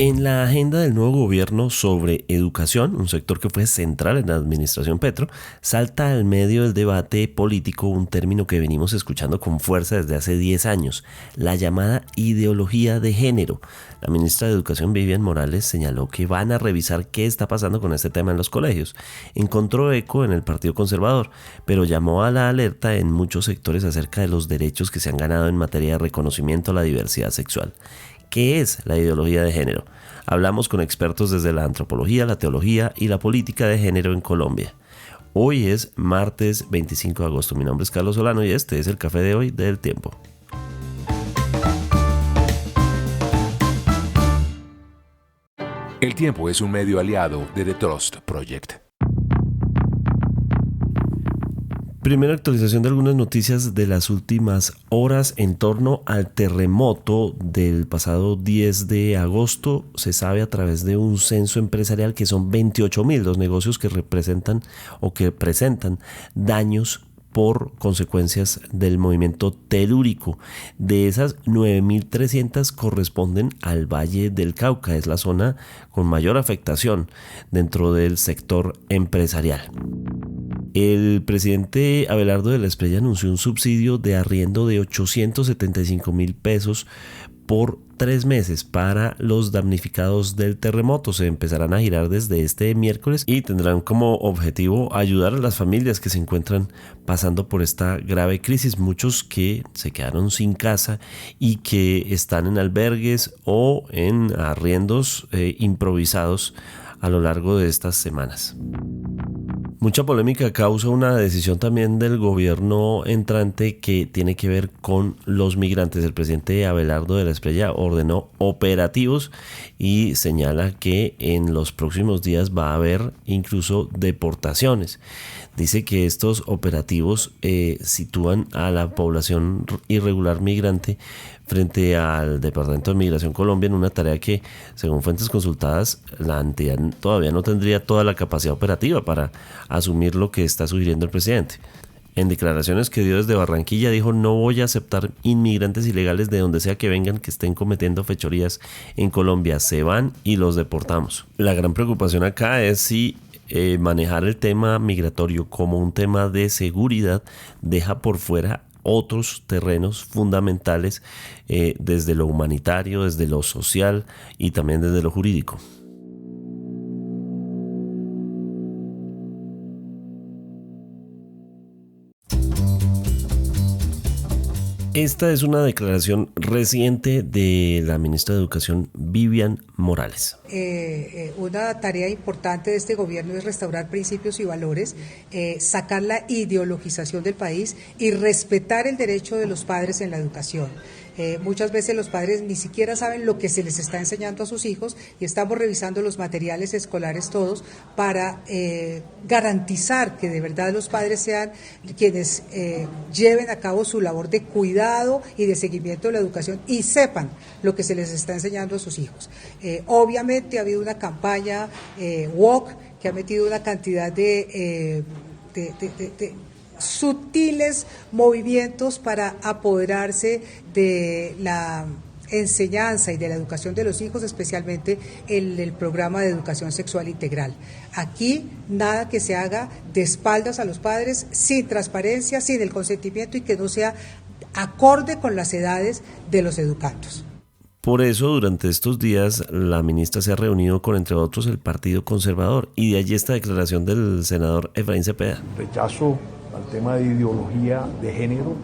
En la agenda del nuevo gobierno sobre educación, un sector que fue central en la administración Petro, salta al medio del debate político un término que venimos escuchando con fuerza desde hace 10 años, la llamada ideología de género. La ministra de Educación, Vivian Morales, señaló que van a revisar qué está pasando con este tema en los colegios. Encontró eco en el Partido Conservador, pero llamó a la alerta en muchos sectores acerca de los derechos que se han ganado en materia de reconocimiento a la diversidad sexual. ¿Qué es la ideología de género? Hablamos con expertos desde la antropología, la teología y la política de género en Colombia. Hoy es martes 25 de agosto. Mi nombre es Carlos Solano y este es el Café de Hoy del Tiempo. El Tiempo es un medio aliado de The Trust Project. Primera actualización de algunas noticias de las últimas horas en torno al terremoto del pasado 10 de agosto. Se sabe a través de un censo empresarial que son 28.000 los negocios que representan o que presentan daños por consecuencias del movimiento telúrico. De esas, 9.300 corresponden al Valle del Cauca. Es la zona con mayor afectación dentro del sector empresarial. El presidente Abelardo de la Espriella anunció un subsidio de arriendo de 875.000 pesos por 3 meses para los damnificados del terremoto. Se empezarán a girar desde este miércoles y tendrán como objetivo ayudar a las familias que se encuentran pasando por esta grave crisis. Muchos que se quedaron sin casa y que están en albergues o en arriendos improvisados a lo largo de estas semanas. Mucha polémica causa una decisión también del gobierno entrante que tiene que ver con los migrantes. El presidente Abelardo de la Espriella ordenó operativos y señala que en los próximos días va a haber incluso deportaciones. Dice que estos operativos sitúan a la población irregular migrante frente al Departamento de Migración Colombia en una tarea que, según fuentes consultadas, la entidad todavía no tendría toda la capacidad operativa para asumir lo que está sugiriendo el presidente. En declaraciones que dio desde Barranquilla dijo: no voy a aceptar inmigrantes ilegales de donde sea que vengan que estén cometiendo fechorías en Colombia. Se van y los deportamos. La gran preocupación acá es si manejar el tema migratorio como un tema de seguridad deja por fuera otros terrenos fundamentales desde lo humanitario, desde lo social y también desde lo jurídico. Esta es una declaración reciente de la ministra de Educación, Vivian Morales. Una tarea importante de este gobierno es restaurar principios y valores, sacar la ideologización del país y respetar el derecho de los padres en la educación. Muchas veces los padres ni siquiera saben lo que se les está enseñando a sus hijos y estamos revisando los materiales escolares todos para garantizar que de verdad los padres sean quienes lleven a cabo su labor de cuidado y de seguimiento de la educación y sepan lo que se les está enseñando a sus hijos. Obviamente ha habido una campaña woke que ha metido una cantidad de sutiles movimientos para apoderarse de la enseñanza y de la educación de los hijos, especialmente el programa de educación sexual integral. Aquí nada que se haga de espaldas a los padres, sin transparencia, sin el consentimiento y que no sea acorde con las edades de los educandos. Por eso, durante estos días, la ministra se ha reunido con, entre otros, el Partido Conservador, y de allí esta declaración del senador Efraín Cepeda. Rechazo al tema de ideología de género,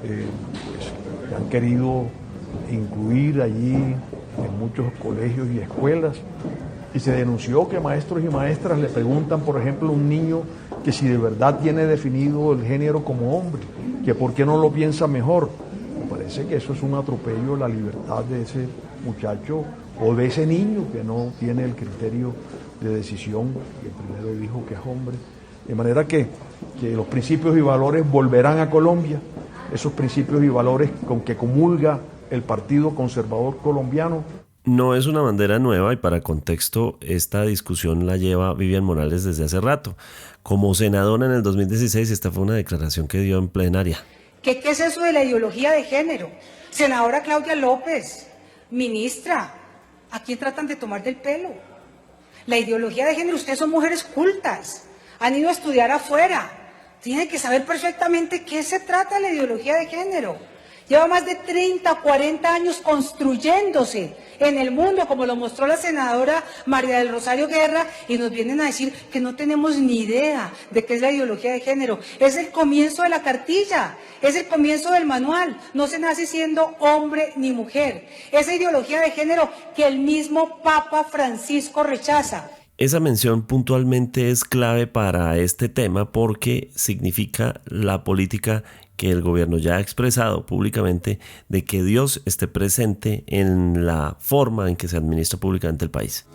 que han querido incluir allí en muchos colegios y escuelas, y se denunció que maestros y maestras le preguntan, por ejemplo, a un niño que si de verdad tiene definido el género como hombre, que por qué no lo piensa mejor. Me parece que eso es un atropello a la libertad de ese muchacho o de ese niño que no tiene el criterio de decisión, y el primero dijo que es hombre. De manera que los principios y valores volverán a Colombia, esos principios y valores con que comulga el Partido Conservador colombiano. No es una bandera nueva y, para contexto, esta discusión la lleva Vivian Morales desde hace rato. Como senadora en el 2016, esta fue una declaración que dio en plenaria. ¿Qué es eso de la ideología de género? Senadora Claudia López, ministra, ¿A quién tratan de tomar del pelo? La ideología de género, ustedes son mujeres cultas, han ido a estudiar afuera, tienen que saber perfectamente qué se trata de la ideología de género. Lleva más de 30, 40 años construyéndose en el mundo, como lo mostró la senadora María del Rosario Guerra, y nos vienen a decir que no tenemos ni idea de qué es la ideología de género. Es el comienzo de la cartilla, es el comienzo del manual. No se nace siendo hombre ni mujer. Esa ideología de género que el mismo Papa Francisco rechaza. Esa mención puntualmente es clave para este tema porque significa la política que el gobierno ya ha expresado públicamente de que Dios esté presente en la forma en que se administra públicamente el país.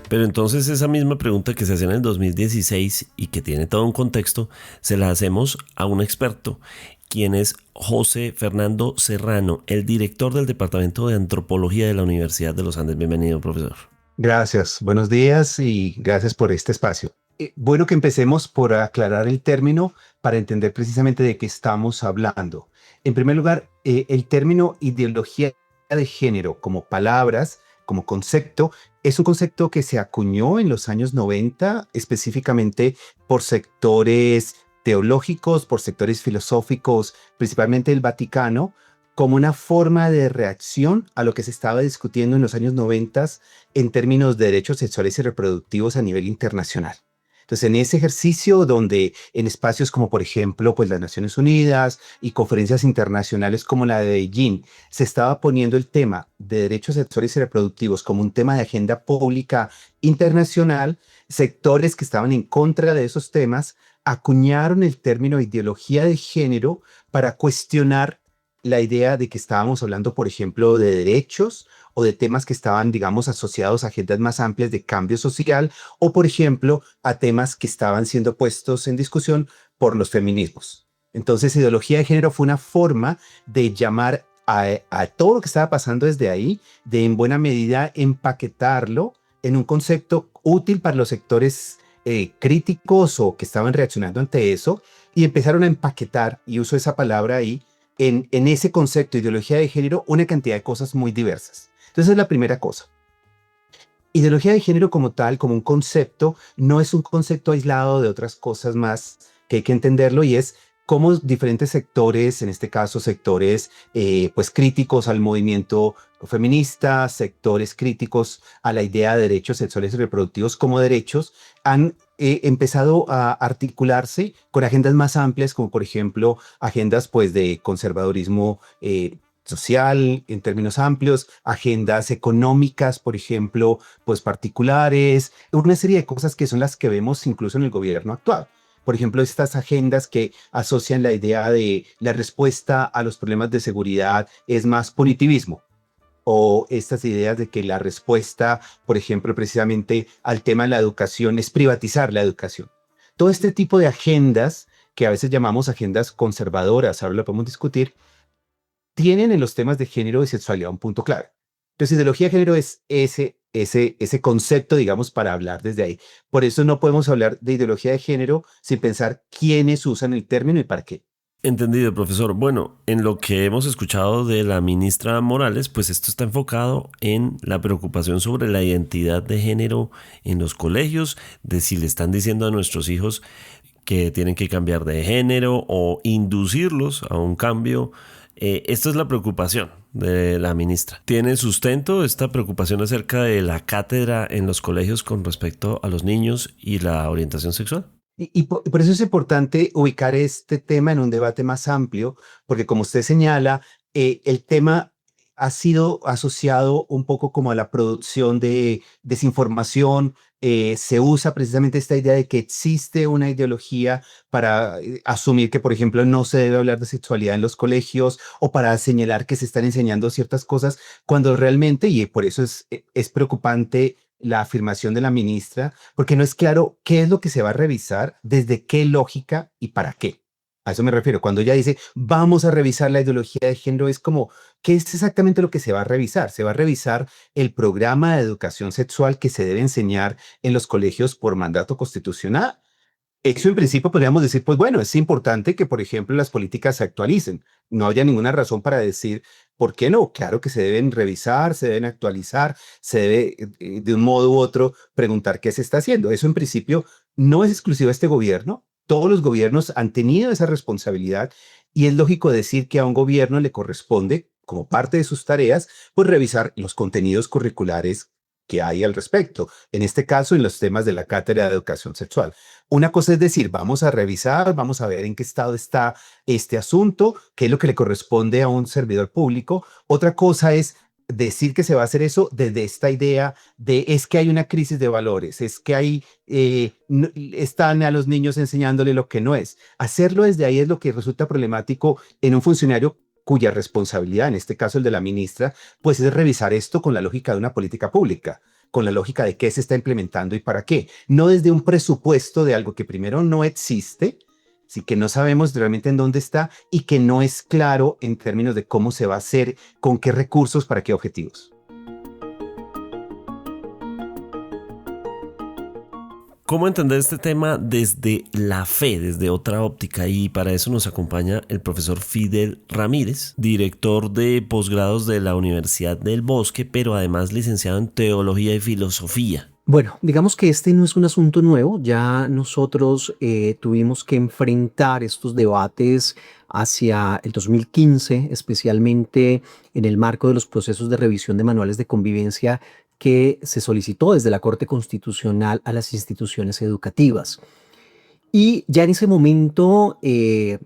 Pero entonces esa misma pregunta que se hacía en el 2016 y que tiene todo un contexto, se la hacemos a un experto, quien es José Fernando Serrano, el director del Departamento de Antropología de la Universidad de los Andes. Bienvenido, profesor. Gracias, buenos días y gracias por este espacio. Bueno que empecemos por aclarar el término para entender precisamente de qué estamos hablando. En primer lugar, el término ideología de género como palabras, como concepto, es un concepto que se acuñó en los años 90, específicamente por sectores teológicos, por sectores filosóficos, principalmente el Vaticano, como una forma de reacción a lo que se estaba discutiendo en los años 90 en términos de derechos sexuales y reproductivos a nivel internacional. Entonces, en ese ejercicio donde en espacios como, por ejemplo, pues las Naciones Unidas y conferencias internacionales como la de Beijing, se estaba poniendo el tema de derechos sexuales y reproductivos como un tema de agenda pública internacional, sectores que estaban en contra de esos temas acuñaron el término ideología de género para cuestionar la idea de que estábamos hablando, por ejemplo, de derechos o de temas que estaban, digamos, asociados a agendas más amplias de cambio social o, por ejemplo, a temas que estaban siendo puestos en discusión por los feminismos. Entonces, ideología de género fue una forma de llamar a todo lo que estaba pasando desde ahí, de en buena medida empaquetarlo en un concepto útil para los sectores críticos o que estaban reaccionando ante eso y empezaron a empaquetar, y uso esa palabra ahí, en ese concepto de ideología de género una cantidad de cosas muy diversas. Entonces, es la primera cosa. Ideología de género como tal, como un concepto, no es un concepto aislado de otras cosas más que hay que entenderlo, y es cómo diferentes sectores, en este caso sectores pues críticos al movimiento feminista, sectores críticos a la idea de derechos sexuales y reproductivos como derechos, han empezado a articularse con agendas más amplias, como por ejemplo agendas pues de conservadurismo social en términos amplios, agendas económicas, por ejemplo, pues particulares, una serie de cosas que son las que vemos incluso en el gobierno actual. Por ejemplo, estas agendas que asocian la idea de la respuesta a los problemas de seguridad es más punitivismo, o estas ideas de que la respuesta, por ejemplo, precisamente al tema de la educación es privatizar la educación. Todo este tipo de agendas, que a veces llamamos agendas conservadoras, ahora lo podemos discutir, tienen en los temas de género y sexualidad un punto clave. Entonces, ideología de género es ese concepto, digamos, para hablar desde ahí. Por eso no podemos hablar de ideología de género sin pensar quiénes usan el término y para qué. Entendido, profesor. Bueno, en lo que hemos escuchado de la ministra Morales, pues esto está enfocado en la preocupación sobre la identidad de género en los colegios, de si le están diciendo a nuestros hijos que tienen que cambiar de género o inducirlos a un cambio. Esta es la preocupación de la ministra. ¿Tiene sustento esta preocupación acerca de la cátedra en los colegios con respecto a los niños y la orientación sexual? Y por eso es importante ubicar este tema en un debate más amplio, porque como usted señala, el tema ha sido asociado un poco como a la producción de desinformación. Se usa precisamente esta idea de que existe una ideología para asumir que, por ejemplo, no se debe hablar de sexualidad en los colegios o para señalar que se están enseñando ciertas cosas, cuando realmente, y por eso es preocupante la afirmación de la ministra, porque no es claro qué es lo que se va a revisar, desde qué lógica y para qué. A eso me refiero. Cuando ella dice, vamos a revisar la ideología de género, es como, ¿qué es exactamente lo que se va a revisar? Se va a revisar el programa de educación sexual que se debe enseñar en los colegios por mandato constitucional. Eso en principio podríamos decir, pues bueno, es importante que, por ejemplo, las políticas se actualicen. No haya ninguna razón para decir, ¿por qué no? Claro que se deben revisar, se deben actualizar, se debe de un modo u otro preguntar qué se está haciendo. Eso en principio no es exclusivo de este gobierno. Todos los gobiernos han tenido esa responsabilidad y es lógico decir que a un gobierno le corresponde, como parte de sus tareas, pues revisar los contenidos curriculares que hay al respecto. En este caso, en los temas de la cátedra de educación sexual. Una cosa es decir, vamos a revisar, vamos a ver en qué estado está este asunto, qué es lo que le corresponde a un servidor público. Otra cosa es decir que se va a hacer eso desde esta idea de es que hay una crisis de valores, es que hay, están a los niños enseñándole lo que no es. Hacerlo desde ahí es lo que resulta problemático en un funcionario cuya responsabilidad, en este caso el de la ministra, pues es revisar esto con la lógica de una política pública, con la lógica de qué se está implementando y para qué, no desde un presupuesto de algo que primero no existe, sí que no sabemos realmente en dónde está y que no es claro en términos de cómo se va a hacer, con qué recursos, para qué objetivos. ¿Cómo entender este tema desde la fe, desde otra óptica? Y para eso nos acompaña el profesor Fidel Ramírez, director de posgrados de la Universidad del Bosque, pero además licenciado en Teología y Filosofía. Bueno, digamos que este no es un asunto nuevo, ya nosotros tuvimos que enfrentar estos debates hacia el 2015, especialmente en el marco de los procesos de revisión de manuales de convivencia que se solicitó desde la Corte Constitucional a las instituciones educativas. Y ya en ese momento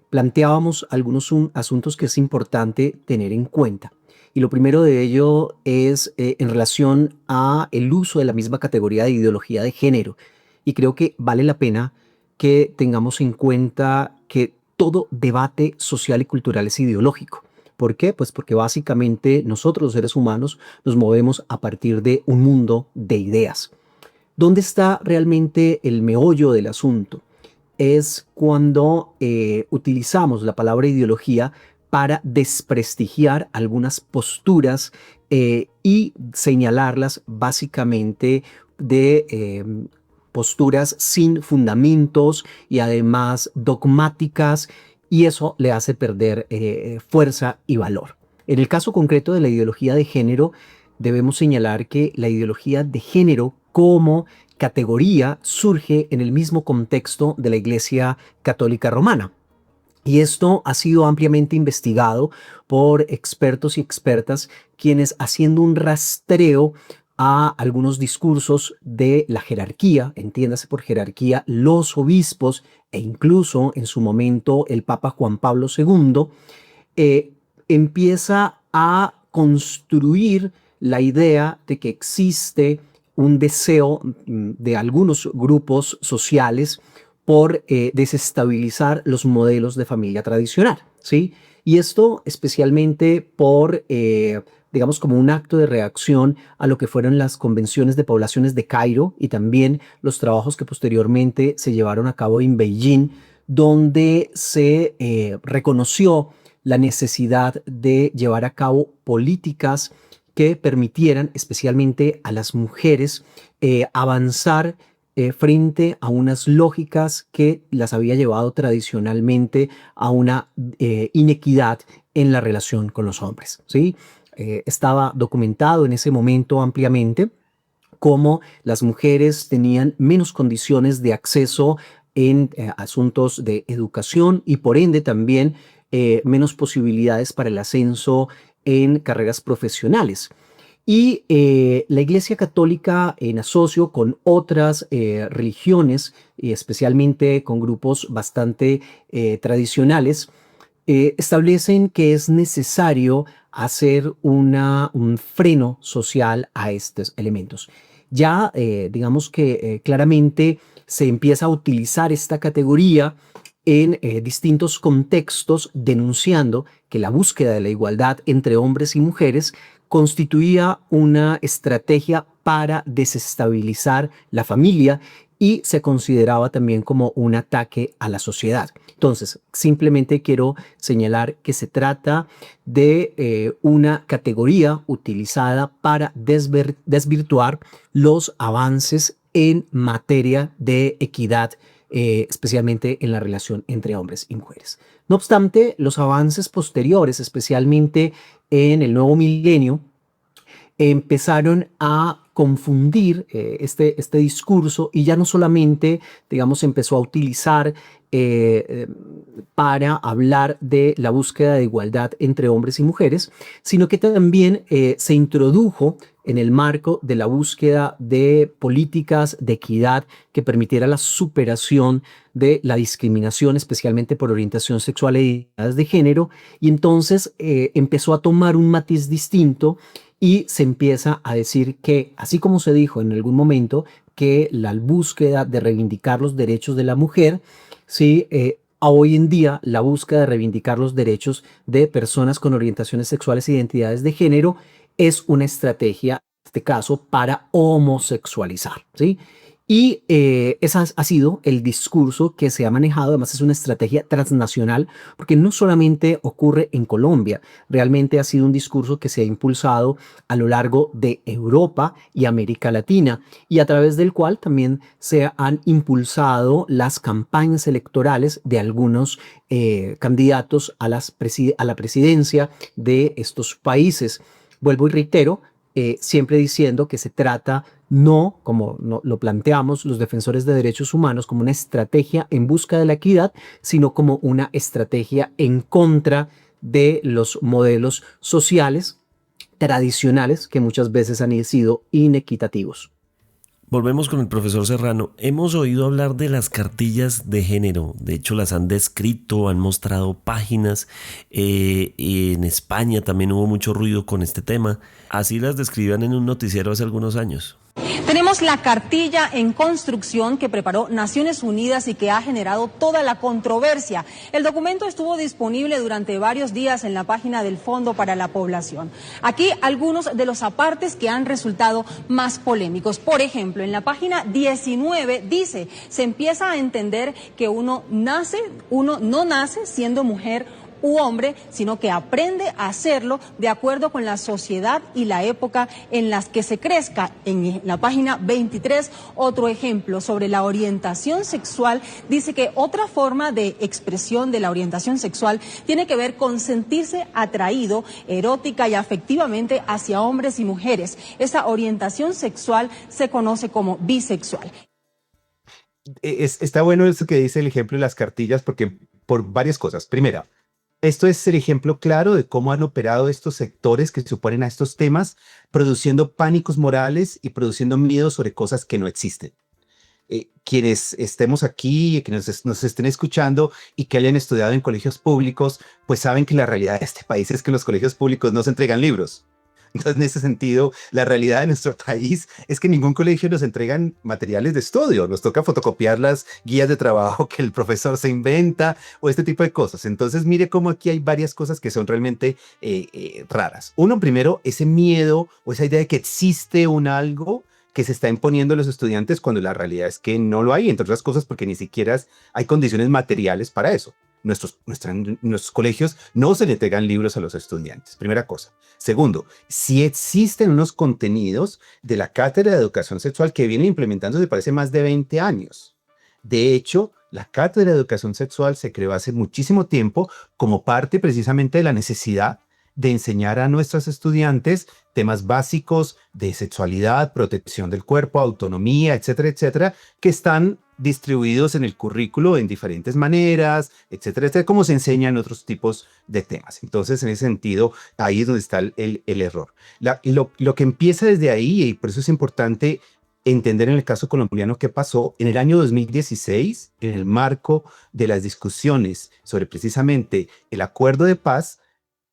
planteábamos algunos asuntos que es importante tener en cuenta. Y lo primero de ello es en relación a el uso de la misma categoría de ideología de género. Y creo que vale la pena que tengamos en cuenta que todo debate social y cultural es ideológico. ¿Por qué? Pues porque básicamente nosotros los seres humanos nos movemos a partir de un mundo de ideas. ¿Dónde está realmente el meollo del asunto? Es cuando utilizamos la palabra ideología para desprestigiar algunas posturas y señalarlas básicamente de posturas sin fundamentos y además dogmáticas, y eso le hace perder fuerza y valor. En el caso concreto de la ideología de género, debemos señalar que la ideología de género como categoría surge en el mismo contexto de la Iglesia Católica Romana. Y esto ha sido ampliamente investigado por expertos y expertas, quienes haciendo un rastreo a algunos discursos de la jerarquía, entiéndase por jerarquía, los obispos e incluso en su momento el Papa Juan Pablo II, empieza a construir la idea de que existe un deseo de algunos grupos sociales por desestabilizar los modelos de familia tradicional, ¿sí? Y esto especialmente por, digamos, como un acto de reacción a lo que fueron las convenciones de poblaciones de Cairo y también los trabajos que posteriormente se llevaron a cabo en Beijing, donde se reconoció la necesidad de llevar a cabo políticas que permitieran especialmente a las mujeres avanzar frente a unas lógicas que las había llevado tradicionalmente a una inequidad en la relación con los hombres, ¿sí? Estaba documentado en ese momento ampliamente cómo las mujeres tenían menos condiciones de acceso en asuntos de educación y por ende también menos posibilidades para el ascenso en carreras profesionales. Y la Iglesia Católica, en asocio con otras religiones, y especialmente con grupos bastante tradicionales, establecen que es necesario hacer un freno social a estos elementos. Ya digamos que claramente se empieza a utilizar esta categoría en distintos contextos, denunciando que la búsqueda de la igualdad entre hombres y mujeres constituía una estrategia para desestabilizar la familia y se consideraba también como un ataque a la sociedad. Entonces, simplemente quiero señalar que se trata de una categoría utilizada para desvirtuar los avances en materia de equidad especialmente en la relación entre hombres y mujeres. No obstante, los avances posteriores, especialmente en el nuevo milenio, empezaron a confundir este discurso y ya no solamente, digamos, empezó a utilizar para hablar de la búsqueda de igualdad entre hombres y mujeres, sino que también se introdujo en el marco de la búsqueda de políticas de equidad que permitiera la superación de la discriminación, especialmente por orientación sexual e identidades de género, y entonces empezó a tomar un matiz distinto y se empieza a decir que, así como se dijo en algún momento, que la búsqueda de reivindicar los derechos de la mujer, ¿sí? A hoy en día la búsqueda de reivindicar los derechos de personas con orientaciones sexuales e identidades de género es una estrategia, en este caso, para homosexualizar, ¿sí? Y ese ha sido el discurso que se ha manejado. Además, es una estrategia transnacional, porque no solamente ocurre en Colombia, realmente ha sido un discurso que se ha impulsado a lo largo de Europa y América Latina, y a través del cual también se han impulsado las campañas electorales de algunos candidatos a la presidencia de estos países. Vuelvo y reitero, siempre diciendo que se trata no, como lo planteamos los defensores de derechos humanos, como una estrategia en busca de la equidad, sino como una estrategia en contra de los modelos sociales tradicionales que muchas veces han sido inequitativos. Volvemos con el profesor Serrano. Hemos oído hablar de las cartillas de género. De hecho, las han descrito, han mostrado páginas. Y en España también hubo mucho ruido con este tema. Así las describían en un noticiero hace algunos años. Tenemos la cartilla en construcción que preparó Naciones Unidas y que ha generado toda la controversia. El documento estuvo disponible durante varios días en la página del Fondo para la Población. Aquí algunos de los apartes que han resultado más polémicos. Por ejemplo, en la página 19 dice, se empieza a entender que uno no nace siendo mujer u hombre, sino que aprende a hacerlo de acuerdo con la sociedad y la época en las que se crezca. En la página 23, otro ejemplo sobre la orientación sexual, dice que otra forma de expresión de la orientación sexual tiene que ver con sentirse atraído erótica y afectivamente hacia hombres y mujeres. Esa orientación sexual se conoce como bisexual. Está bueno eso que dice el ejemplo de las cartillas, porque por varias cosas. Primera, esto es el ejemplo claro de cómo han operado estos sectores que se oponen a estos temas, produciendo pánicos morales y produciendo miedo sobre cosas que no existen. Quienes estemos aquí, quienes nos estén escuchando y que hayan estudiado en colegios públicos, pues saben que la realidad de este país es que en los colegios públicos no se entregan libros. Entonces, en ese sentido, la realidad de nuestro país es que ningún colegio nos entregan materiales de estudio. Nos toca fotocopiar las guías de trabajo que el profesor se inventa o este tipo de cosas. Entonces, mire cómo aquí hay varias cosas que son realmente raras. Uno, primero, ese miedo o esa idea de que existe un algo que se está imponiendo a los estudiantes cuando la realidad es que no lo hay, entre otras cosas porque ni siquiera hay condiciones materiales para eso. Nuestros colegios no se le entregan libros a los estudiantes, primera cosa. Segundo, si existen unos contenidos de la Cátedra de Educación Sexual que vienen implementándose desde hace más de 20 años. De hecho, la Cátedra de Educación Sexual se creó hace muchísimo tiempo como parte precisamente de la necesidad de enseñar a nuestros estudiantes temas básicos de sexualidad, protección del cuerpo, autonomía, etcétera, etcétera, que están distribuidos en el currículo en diferentes maneras, etcétera, etcétera, como se enseña en otros tipos de temas. Entonces, en ese sentido, ahí es donde está el error. Lo que empieza desde ahí, y por eso es importante entender en el caso colombiano qué pasó en el año 2016, en el marco de las discusiones sobre precisamente el acuerdo de paz,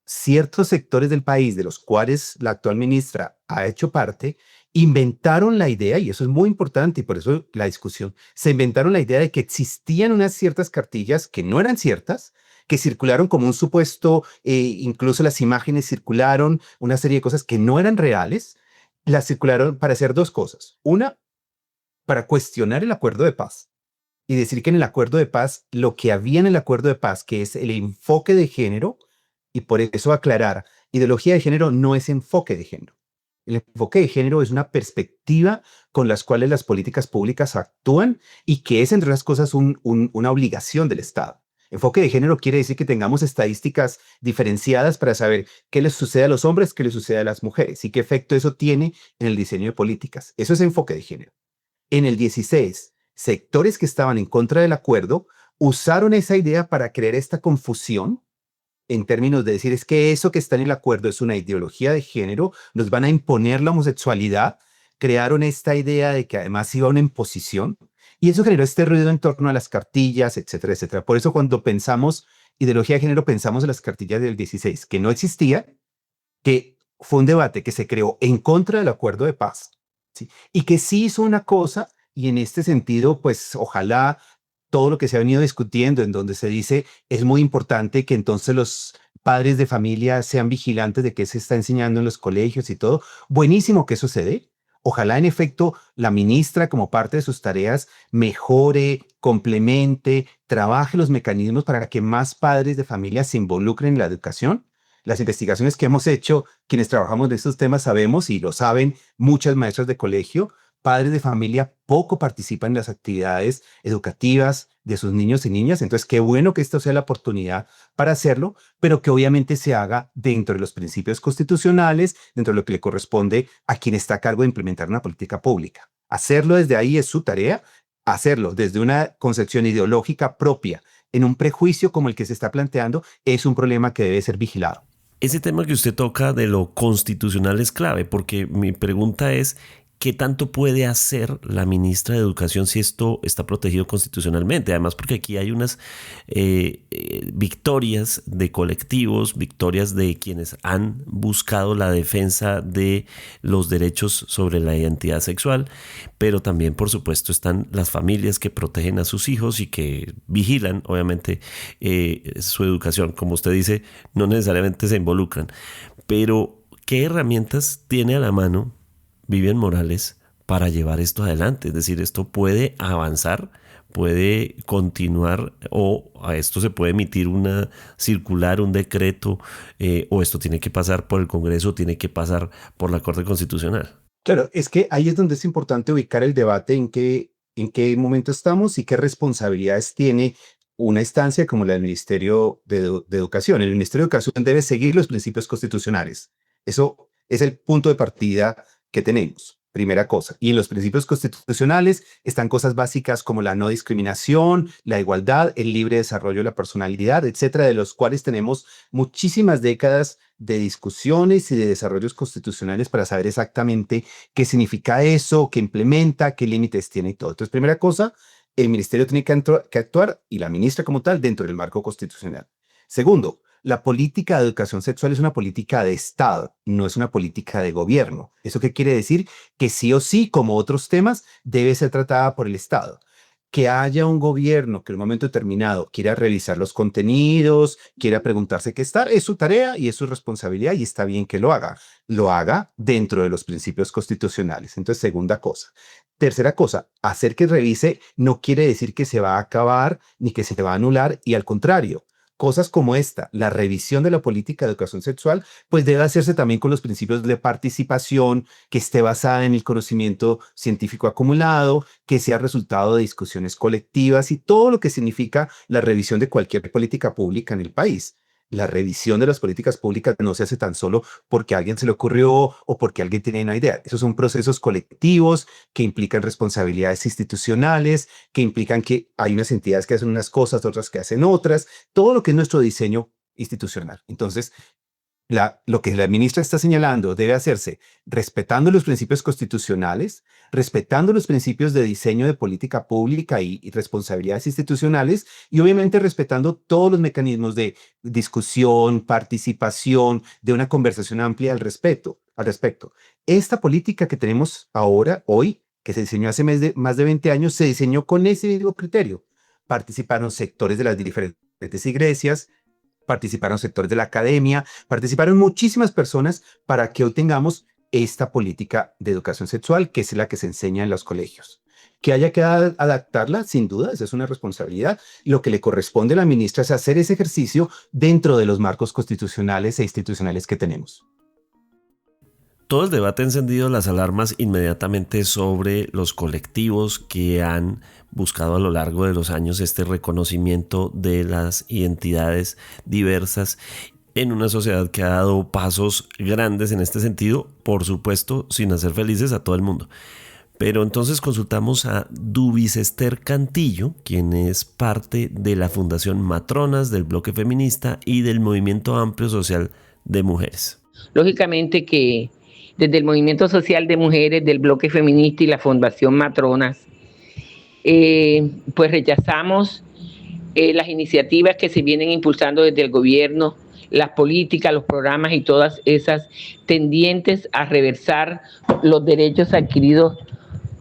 ciertos sectores del país, de los cuales la actual ministra ha hecho parte, inventaron la idea, y eso es muy importante y por eso la discusión, se inventaron la idea de que existían unas ciertas cartillas que no eran ciertas, que circularon como un supuesto, incluso las imágenes circularon, una serie de cosas que no eran reales, las circularon para hacer dos cosas. Una, para cuestionar el acuerdo de paz y decir que en el acuerdo de paz, lo que había en el acuerdo de paz, que es el enfoque de género, y por eso aclarar, ideología de género no es enfoque de género. El enfoque de género es una perspectiva con las cuales las políticas públicas actúan y que es, entre otras cosas, una obligación del Estado. Enfoque de género quiere decir que tengamos estadísticas diferenciadas para saber qué les sucede a los hombres, qué les sucede a las mujeres y qué efecto eso tiene en el diseño de políticas. Eso es enfoque de género. En el 16, sectores que estaban en contra del acuerdo usaron esa idea para crear esta confusión en términos de decir, es que eso que está en el acuerdo es una ideología de género, nos van a imponer la homosexualidad, crearon esta idea de que además iba a una imposición, y eso generó este ruido en torno a las cartillas, etcétera, etcétera. Por eso cuando pensamos ideología de género, pensamos en las cartillas del 16, que no existía, que fue un debate que se creó en contra del acuerdo de paz, ¿sí? Y que sí hizo una cosa, y en este sentido, pues ojalá todo lo que se ha venido discutiendo, en donde se dice es muy importante que entonces los padres de familia sean vigilantes de qué se está enseñando en los colegios y todo. Buenísimo que eso se dé. Ojalá en efecto la ministra como parte de sus tareas mejore, complemente, trabaje los mecanismos para que más padres de familia se involucren en la educación. Las investigaciones que hemos hecho, quienes trabajamos en estos temas sabemos y lo saben muchas maestras de colegio, padres de familia poco participan en las actividades educativas de sus niños y niñas. Entonces, qué bueno que esto sea la oportunidad para hacerlo, pero que obviamente se haga dentro de los principios constitucionales, dentro de lo que le corresponde a quien está a cargo de implementar una política pública. Hacerlo desde ahí es su tarea, hacerlo desde una concepción ideológica propia, en un prejuicio como el que se está planteando, es un problema que debe ser vigilado. Ese tema que usted toca de lo constitucional es clave, porque mi pregunta es, ¿qué tanto puede hacer la ministra de Educación si esto está protegido constitucionalmente? Además, porque aquí hay unas victorias de colectivos, victorias de quienes han buscado la defensa de los derechos sobre la identidad sexual, pero también, por supuesto, están las familias que protegen a sus hijos y que vigilan, obviamente, su educación. Como usted dice, no necesariamente se involucran. Pero, ¿qué herramientas tiene a la mano Vivian Morales para llevar esto adelante? Es decir, esto puede avanzar, puede continuar, o a esto se puede emitir una circular, un decreto, o esto tiene que pasar por el Congreso, tiene que pasar por la Corte Constitucional. Claro, es que ahí es donde es importante ubicar el debate en qué momento estamos y qué responsabilidades tiene una instancia como la del Ministerio de Educación. El Ministerio de Educación debe seguir los principios constitucionales. Eso es el punto de partida que tenemos, primera cosa. Y en los principios constitucionales están cosas básicas como la no discriminación, la igualdad, el libre desarrollo de la personalidad, etcétera, de los cuales tenemos muchísimas décadas de discusiones y de desarrollos constitucionales para saber exactamente qué significa eso, qué implementa, qué límites tiene y todo. Entonces, primera cosa, el ministerio tiene que actuar y la ministra como tal dentro del marco constitucional. Segundo, la política de educación sexual es una política de Estado, no es una política de gobierno. ¿Eso qué quiere decir? Que sí o sí, como otros temas, debe ser tratada por el Estado. Que haya un gobierno que en un momento determinado quiera revisar los contenidos, quiera preguntarse qué está, es su tarea y es su responsabilidad y está bien que lo haga. Lo haga dentro de los principios constitucionales. Entonces, segunda cosa. Tercera cosa, hacer que revise no quiere decir que se va a acabar ni que se va a anular y al contrario. Cosas como esta, la revisión de la política de educación sexual, pues debe hacerse también con los principios de participación, que esté basada en el conocimiento científico acumulado, que sea resultado de discusiones colectivas y todo lo que significa la revisión de cualquier política pública en el país. La revisión de las políticas públicas no se hace tan solo porque a alguien se le ocurrió o porque alguien tiene una idea. Esos son procesos colectivos que implican responsabilidades institucionales, que implican que hay unas entidades que hacen unas cosas, otras que hacen otras, todo lo que es nuestro diseño institucional. Entonces, lo que la ministra está señalando debe hacerse respetando los principios constitucionales, respetando los principios de diseño de política pública y responsabilidades institucionales y obviamente respetando todos los mecanismos de discusión, participación, de una conversación amplia al respecto. Esta política que tenemos ahora, hoy, que se diseñó hace más de 20 años, se diseñó con ese mismo criterio. Participaron sectores de las diferentes iglesias, participaron sectores de la academia, participaron muchísimas personas para que hoy tengamos esta política de educación sexual, que es la que se enseña en los colegios. Que haya que adaptarla, sin duda, esa es una responsabilidad. Lo que le corresponde a la ministra es hacer ese ejercicio dentro de los marcos constitucionales e institucionales que tenemos. Todo el debate ha encendido las alarmas inmediatamente sobre los colectivos que han buscado a lo largo de los años este reconocimiento de las identidades diversas en una sociedad que ha dado pasos grandes en este sentido, por supuesto, sin hacer felices a todo el mundo. Pero entonces consultamos a Dubis Esther Cantillo, quien es parte de la Fundación Matronas, del Bloque Feminista y del Movimiento Amplio Social de Mujeres. Lógicamente que desde el Movimiento Social de Mujeres, del Bloque Feminista y la Fundación Matronas, pues rechazamos las iniciativas que se vienen impulsando desde el gobierno, las políticas, los programas y todas esas tendientes a reversar los derechos adquiridos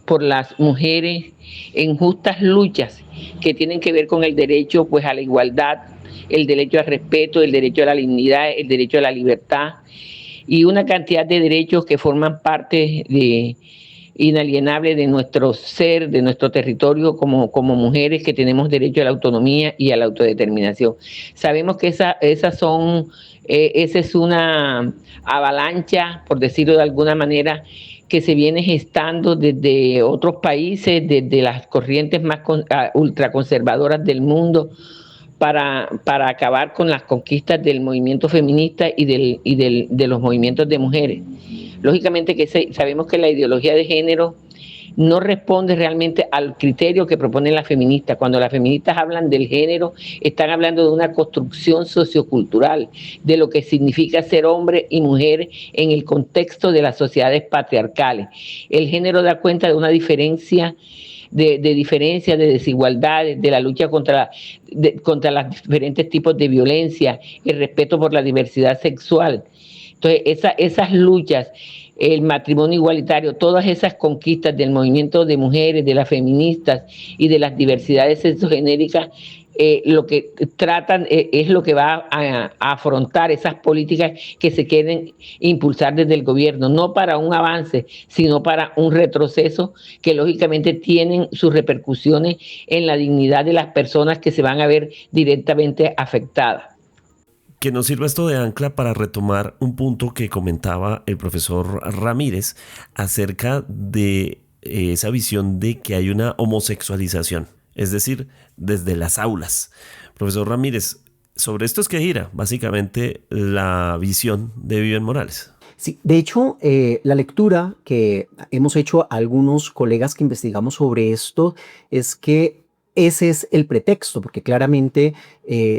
por las mujeres en justas luchas que tienen que ver con el derecho pues a la igualdad, el derecho al respeto, el derecho a la dignidad, el derecho a la libertad y una cantidad de derechos que forman parte inalienable de nuestro ser, de nuestro territorio como mujeres que tenemos derecho a la autonomía y a la autodeterminación. Sabemos que esa es una avalancha, por decirlo de alguna manera, que se viene gestando desde otros países, desde las corrientes más ultraconservadoras del mundo, para acabar con las conquistas del movimiento feminista y de los movimientos de mujeres. Lógicamente que sabemos que la ideología de género no responde realmente al criterio que proponen las feministas. Cuando las feministas hablan del género, están hablando de una construcción sociocultural, de lo que significa ser hombre y mujer en el contexto de las sociedades patriarcales. El género da cuenta de una diferencia, de desigualdades, de la lucha contra los diferentes tipos de violencia, el respeto por la diversidad sexual. Entonces, esas luchas, el matrimonio igualitario, todas esas conquistas del movimiento de mujeres, de las feministas y de las diversidades sexogenéricas, lo que tratan es lo que va a afrontar esas políticas que se quieren impulsar desde el gobierno, no para un avance, sino para un retroceso que lógicamente tienen sus repercusiones en la dignidad de las personas que se van a ver directamente afectadas. Que nos sirva esto de ancla para retomar un punto que comentaba el profesor Ramírez acerca de esa visión de que hay una homosexualización, es decir, desde las aulas. Profesor Ramírez, sobre esto es que gira básicamente la visión de Vivian Morales. Sí, de hecho, la lectura que hemos hecho algunos colegas que investigamos sobre esto es que ese es el pretexto, porque claramente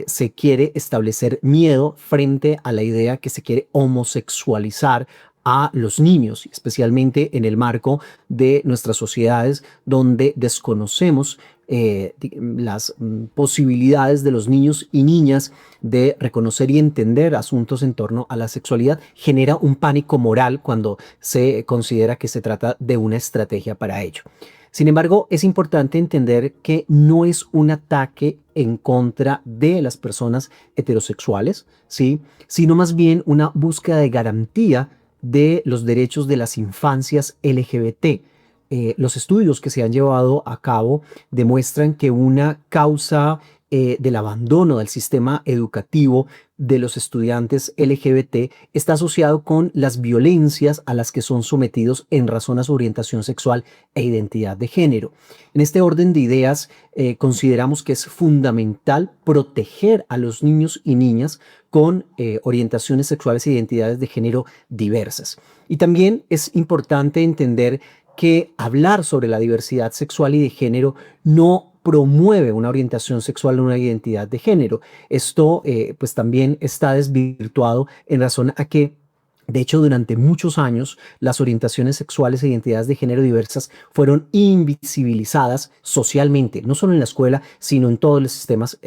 se quiere establecer miedo frente a la idea que se quiere homosexualizar a los niños, especialmente en el marco de nuestras sociedades donde desconocemos las posibilidades de los niños y niñas de reconocer y entender asuntos en torno a la sexualidad. Genera un pánico moral cuando se considera que se trata de una estrategia para ello. Sin embargo, es importante entender que no es un ataque en contra de las personas heterosexuales, ¿sí?, sino más bien una búsqueda de garantía de los derechos de las infancias LGBT. Los estudios que se han llevado a cabo demuestran que una causa del abandono del sistema educativo de los estudiantes LGBT está asociado con las violencias a las que son sometidos en razón a su orientación sexual e identidad de género. En este orden de ideas, consideramos que es fundamental proteger a los niños y niñas con orientaciones sexuales e identidades de género diversas. Y también es importante entender que hablar sobre la diversidad sexual y de género no promueve una orientación sexual o una identidad de género. Esto pues también está desvirtuado en razón a que, de hecho, durante muchos años las orientaciones sexuales e identidades de género diversas fueron invisibilizadas socialmente, no solo en la escuela, sino en todos los sistemas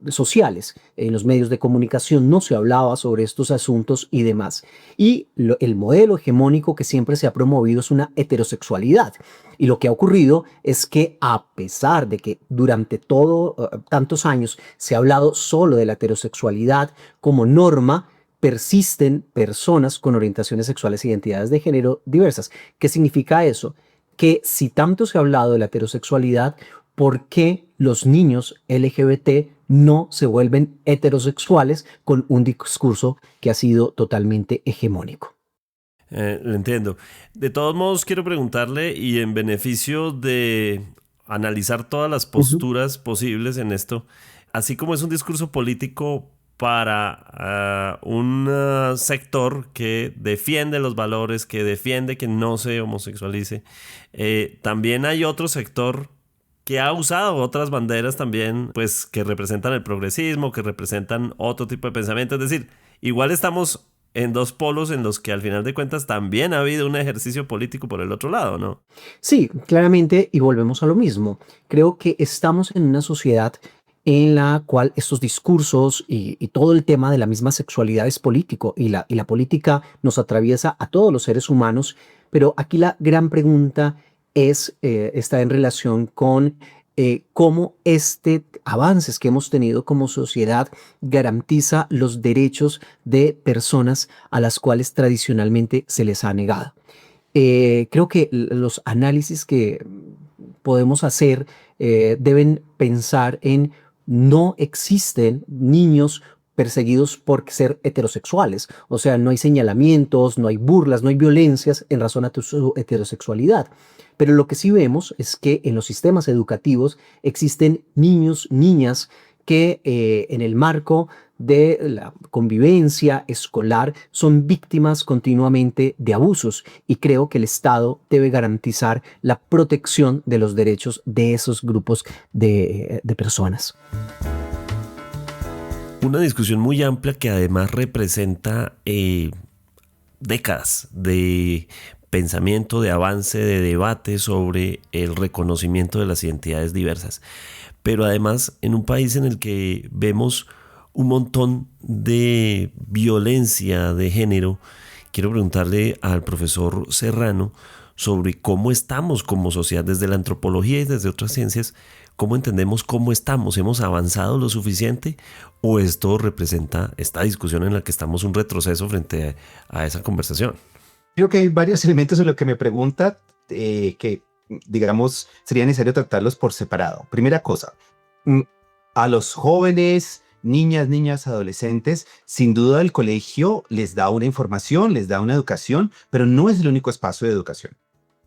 sociales. En los medios de comunicación no se hablaba sobre estos asuntos y demás. Y el modelo hegemónico que siempre se ha promovido es una heterosexualidad. Y lo que ha ocurrido es que, a pesar de que durante tantos años se ha hablado solo de la heterosexualidad como norma, persisten personas con orientaciones sexuales e identidades de género diversas. ¿Qué significa eso? Que si tanto se ha hablado de la heterosexualidad, ¿por qué los niños LGBT no se vuelven heterosexuales con un discurso que ha sido totalmente hegemónico? Lo entiendo. De todos modos, quiero preguntarle, y en beneficio de analizar todas las Ujú. posturas posibles en esto, así como es un discurso político para un sector que defiende los valores, que defiende que no se homosexualice, también hay otro sector que ha usado otras banderas también, pues que representan el progresismo, que representan otro tipo de pensamiento. Es decir, igual estamos en dos polos en los que al final de cuentas también ha habido un ejercicio político por el otro lado, ¿no? Sí, claramente, y volvemos a lo mismo. Creo que estamos en una sociedad en la cual estos discursos y todo el tema de la misma sexualidad es político y la política nos atraviesa a todos los seres humanos, pero aquí la gran pregunta está en relación con cómo avances que hemos tenido como sociedad garantiza los derechos de personas a las cuales tradicionalmente se les ha negado. Creo que los análisis que podemos hacer deben pensar en no existen niños perseguidos por ser heterosexuales. O sea, no hay señalamientos, no hay burlas, no hay violencias en razón a su heterosexualidad. Pero lo que sí vemos es que en los sistemas educativos existen niños, niñas que en el marco de la convivencia escolar son víctimas continuamente de abusos y creo que el Estado debe garantizar la protección de los derechos de esos grupos de personas. Una discusión muy amplia que además representa décadas de pensamiento, de avance, de debate sobre el reconocimiento de las identidades diversas. Pero además en un país en el que vemos un montón de violencia de género, quiero preguntarle al profesor Serrano sobre cómo estamos como sociedad desde la antropología y desde otras ciencias, cómo entendemos cómo estamos, hemos avanzado lo suficiente o esto representa esta discusión en la que estamos un retroceso frente a esa conversación. Creo que hay varios elementos en lo que me pregunta que, digamos, sería necesario tratarlos por separado. Primera cosa, mm, a los jóvenes, niñas, adolescentes, sin duda el colegio les da una información, les da una educación, pero no es el único espacio de educación.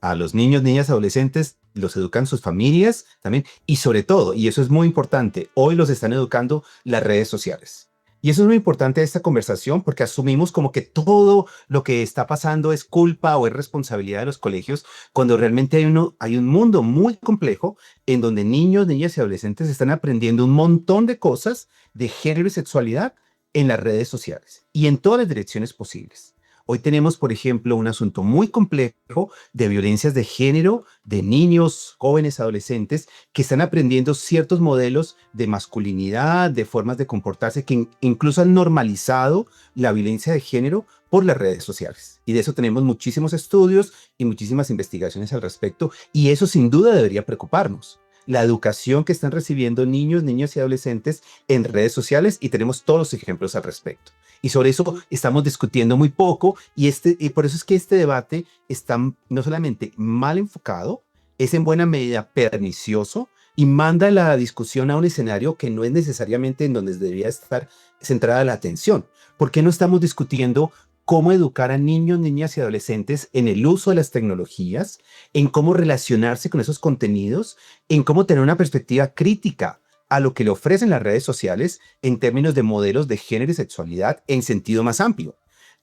A los niños, niñas, adolescentes los educan sus familias también y sobre todo, y eso es muy importante, hoy los están educando las redes sociales. Y eso es muy importante de esta conversación porque asumimos como que todo lo que está pasando es culpa o es responsabilidad de los colegios, cuando realmente hay un mundo muy complejo en donde niños, niñas y adolescentes están aprendiendo un montón de cosas de género y sexualidad en las redes sociales y en todas las direcciones posibles. Hoy tenemos, por ejemplo, un asunto muy complejo de violencias de género de niños, jóvenes, adolescentes que están aprendiendo ciertos modelos de masculinidad, de formas de comportarse que incluso han normalizado la violencia de género por las redes sociales. Y de eso tenemos muchísimos estudios y muchísimas investigaciones al respecto. Y eso sin duda debería preocuparnos. La educación que están recibiendo niños, niñas y adolescentes en redes sociales y tenemos todos los ejemplos al respecto. Y sobre eso estamos discutiendo muy poco y por eso es que este debate está no solamente mal enfocado, es en buena medida pernicioso y manda la discusión a un escenario que no es necesariamente en donde debería estar centrada la atención. ¿Por qué no estamos discutiendo cómo educar a niños, niñas y adolescentes en el uso de las tecnologías, en cómo relacionarse con esos contenidos, en cómo tener una perspectiva crítica a lo que le ofrecen las redes sociales en términos de modelos de género y sexualidad en sentido más amplio?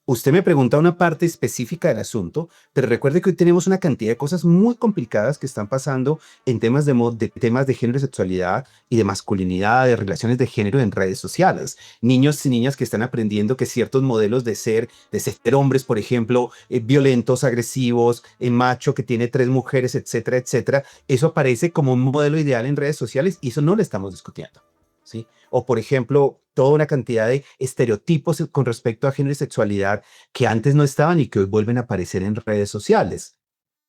Usted me pregunta una parte específica del asunto, pero recuerde que hoy tenemos una cantidad de cosas muy complicadas que están pasando en temas de temas de género y sexualidad y de masculinidad, de relaciones de género en redes sociales. Niños y niñas que están aprendiendo que ciertos modelos de ser hombres, por ejemplo, violentos, agresivos, macho que tiene 3 mujeres, etcétera, etcétera, eso aparece como un modelo ideal en redes sociales y eso no lo estamos discutiendo, ¿sí? O, por ejemplo, toda una cantidad de estereotipos con respecto a género y sexualidad que antes no estaban y que hoy vuelven a aparecer en redes sociales.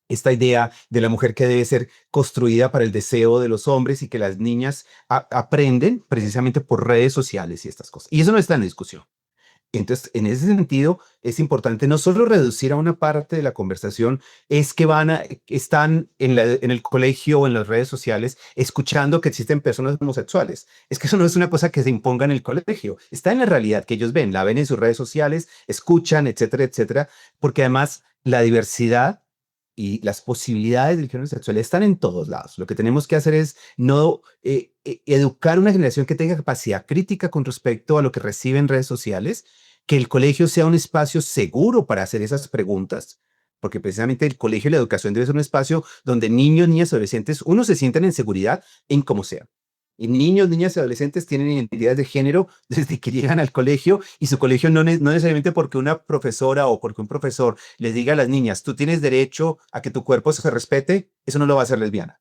Esta idea de la mujer que debe ser construida para el deseo de los hombres y que las niñas aprenden precisamente por redes sociales y estas cosas. Y eso no está en la discusión. Entonces, en ese sentido, es importante no solo reducir a una parte de la conversación, es que están en el colegio o en las redes sociales escuchando que existen personas homosexuales. Es que eso no es una cosa que se imponga en el colegio, está en la realidad que ellos ven, la ven en sus redes sociales, escuchan, etcétera, etcétera, porque además la diversidad y las posibilidades del género sexual están en todos lados. Lo que tenemos que hacer es no educar una generación que tenga capacidad crítica con respecto a lo que recibe en redes sociales, que el colegio sea un espacio seguro para hacer esas preguntas, porque precisamente el colegio y la educación debe ser un espacio donde niños, niñas, adolescentes, uno se sientan en seguridad en como sea. Y niños, niñas y adolescentes tienen identidades de género desde que llegan al colegio, y su colegio no necesariamente porque una profesora o porque un profesor les diga a las niñas, tú tienes derecho a que tu cuerpo se respete, eso no lo va a hacer lesbiana.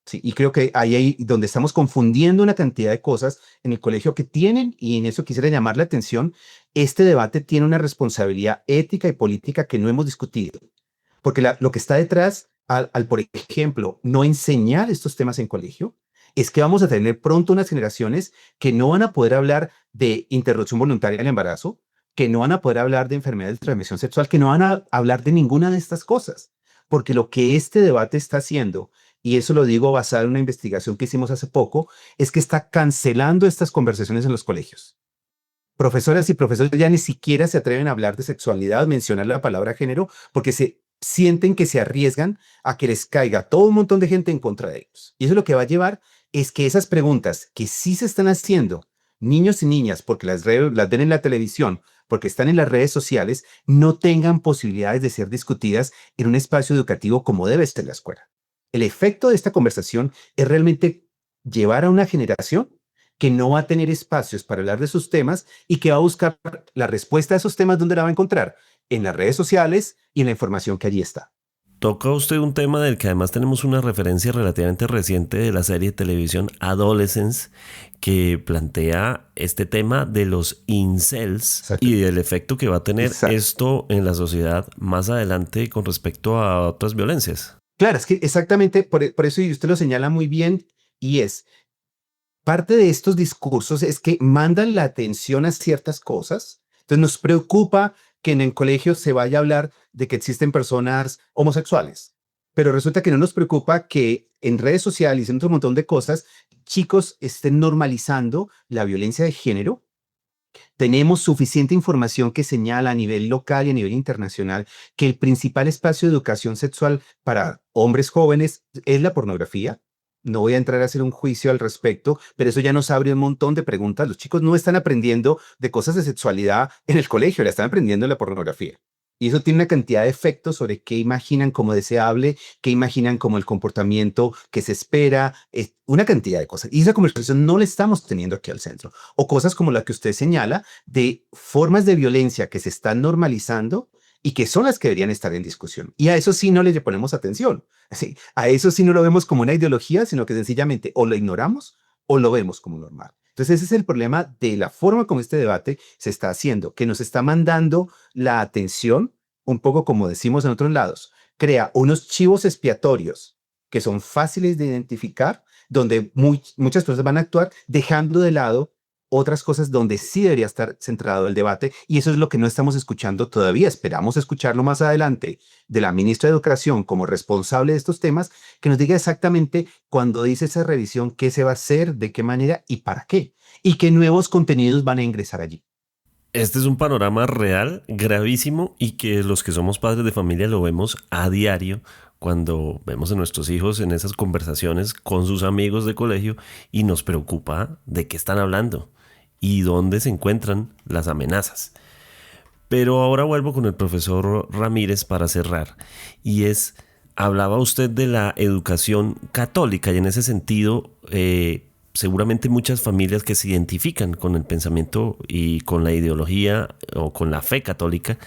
Sí, y creo que ahí donde estamos confundiendo una cantidad de cosas en el colegio que tienen, y en eso quisiera llamar la atención, este debate tiene una responsabilidad ética y política que no hemos discutido, porque lo que está detrás por ejemplo, no enseñar estos temas en colegio, es que vamos a tener pronto unas generaciones que no van a poder hablar de interrupción voluntaria del embarazo, que no van a poder hablar de enfermedades de transmisión sexual, que no van a hablar de ninguna de estas cosas, porque lo que este debate está haciendo, y eso lo digo basado en una investigación que hicimos hace poco, es que está cancelando estas conversaciones en los colegios. Profesoras y profesores ya ni siquiera se atreven a hablar de sexualidad, mencionar la palabra género, porque se sienten que se arriesgan a que les caiga todo un montón de gente en contra de ellos. Y eso lo que va a llevar es que esas preguntas que sí se están haciendo, niños y niñas, porque las ven en la televisión, porque están en las redes sociales, no tengan posibilidades de ser discutidas en un espacio educativo como debe ser la escuela. El efecto de esta conversación es realmente llevar a una generación que no va a tener espacios para hablar de sus temas y que va a buscar la respuesta a esos temas. ¿Dónde la va a encontrar? En las redes sociales y en la información que allí está. Toca usted un tema del que además tenemos una referencia relativamente reciente de la serie de televisión Adolescence, que plantea este tema de los incels. Exacto. Y del efecto que va a tener esto en la sociedad más adelante con respecto a otras violencias. Claro, es que exactamente por eso, y usted lo señala muy bien, y es parte de estos discursos es que mandan la atención a ciertas cosas. Entonces nos preocupa que en el colegio se vaya a hablar de que existen personas homosexuales, pero resulta que no nos preocupa que en redes sociales y en otro montón de cosas, chicos estén normalizando la violencia de género. Tenemos suficiente información que señala a nivel local y a nivel internacional que el principal espacio de educación sexual para hombres jóvenes es la pornografía. No voy a entrar a hacer un juicio al respecto, pero eso ya nos abre un montón de preguntas. Los chicos no están aprendiendo de cosas de sexualidad en el colegio, la están aprendiendo en la pornografía. Y eso tiene una cantidad de efectos sobre qué imaginan como deseable, qué imaginan como el comportamiento que se espera, una cantidad de cosas. Y esa conversación no la estamos teniendo aquí al centro. O cosas como la que usted señala de formas de violencia que se están normalizando y que son las que deberían estar en discusión. Y a eso sí no le ponemos atención. Sí, a eso sí no lo vemos como una ideología, sino que sencillamente o lo ignoramos o lo vemos como normal. Entonces ese es el problema de la forma como este debate se está haciendo, que nos está mandando la atención, un poco como decimos en otros lados, crea unos chivos expiatorios que son fáciles de identificar, donde muchas personas van a actuar dejando de lado otras cosas donde sí debería estar centrado el debate, y eso es lo que no estamos escuchando todavía. Esperamos escucharlo más adelante de la ministra de Educación como responsable de estos temas, que nos diga exactamente cuando dice esa revisión qué se va a hacer, de qué manera y para qué, y qué nuevos contenidos van a ingresar allí. Este es un panorama real, gravísimo, y que los que somos padres de familia lo vemos a diario cuando vemos a nuestros hijos en esas conversaciones con sus amigos de colegio, y nos preocupa de qué están hablando y dónde se encuentran las amenazas. Pero ahora vuelvo con el profesor Ramírez para cerrar, y hablaba usted de la educación católica, y en ese sentido seguramente muchas familias que se identifican con el pensamiento y con la ideología o con la fe católica,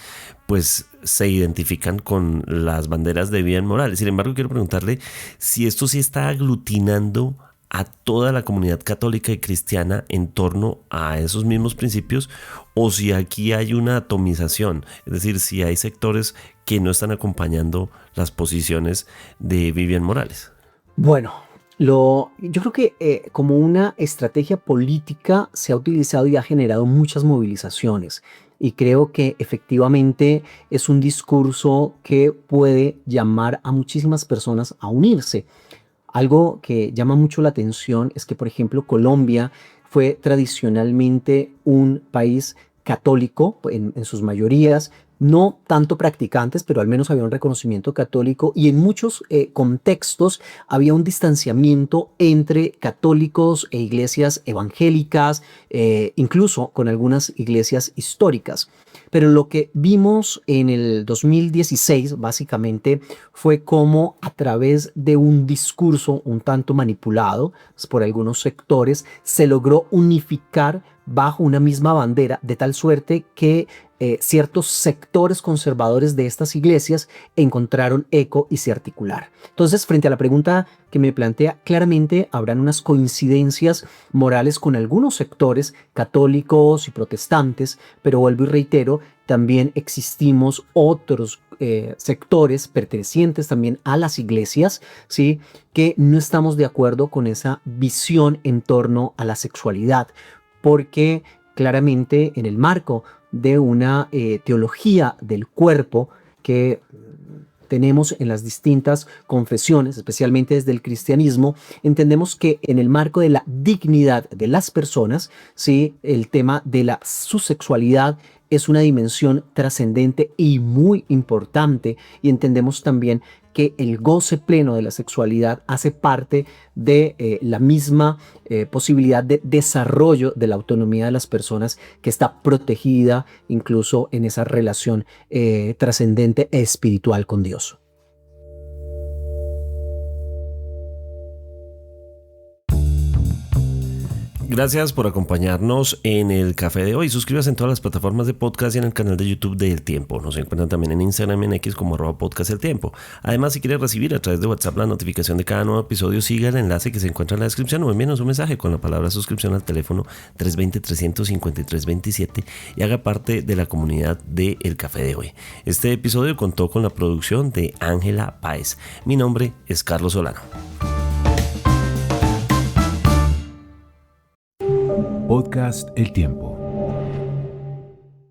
pues se identifican con las banderas de Vivian Morales. Sin embargo, quiero preguntarle si esto sí está aglutinando a toda la comunidad católica y cristiana en torno a esos mismos principios, o si aquí hay una atomización, es decir, si hay sectores que no están acompañando las posiciones de Vivian Morales. Bueno, Yo creo que como una estrategia política se ha utilizado y ha generado muchas movilizaciones. Y creo que efectivamente es un discurso que puede llamar a muchísimas personas a unirse. Algo que llama mucho la atención es que, por ejemplo, Colombia fue tradicionalmente un país católico en sus mayorías, no tanto practicantes, pero al menos había un reconocimiento católico y en muchos contextos había un distanciamiento entre católicos e iglesias evangélicas, incluso con algunas iglesias históricas. Pero lo que vimos en el 2016 básicamente fue cómo a través de un discurso un tanto manipulado por algunos sectores se logró unificar bajo una misma bandera, de tal suerte que ciertos sectores conservadores de estas iglesias encontraron eco y se articularon. Entonces, frente a la pregunta que me plantea, claramente habrán unas coincidencias morales con algunos sectores católicos y protestantes, pero vuelvo y reitero, también existimos otros sectores pertenecientes también a las iglesias, ¿sí?, que no estamos de acuerdo con esa visión en torno a la sexualidad, porque claramente en el marco de una teología del cuerpo que tenemos en las distintas confesiones, especialmente desde el cristianismo, entendemos que en el marco de la dignidad de las personas, ¿sí?, el tema de su sexualidad es una dimensión trascendente y muy importante, y entendemos también que el goce pleno de la sexualidad hace parte de la misma posibilidad de desarrollo de la autonomía de las personas, que está protegida incluso en esa relación trascendente e espiritual con Dios. Gracias por acompañarnos en el café de hoy. Suscríbase en todas las plataformas de podcast y en el canal de YouTube de El Tiempo. Nos encuentran también en Instagram y en X como @podcast El Tiempo. Además, si quiere recibir a través de WhatsApp la notificación de cada nuevo episodio, siga el enlace que se encuentra en la descripción o envíenos un mensaje con la palabra suscripción al teléfono 320-353-27 y haga parte de la comunidad de El Café de Hoy. Este episodio contó con la producción de Ángela Páez. Mi nombre es Carlos Solano. Podcast El Tiempo.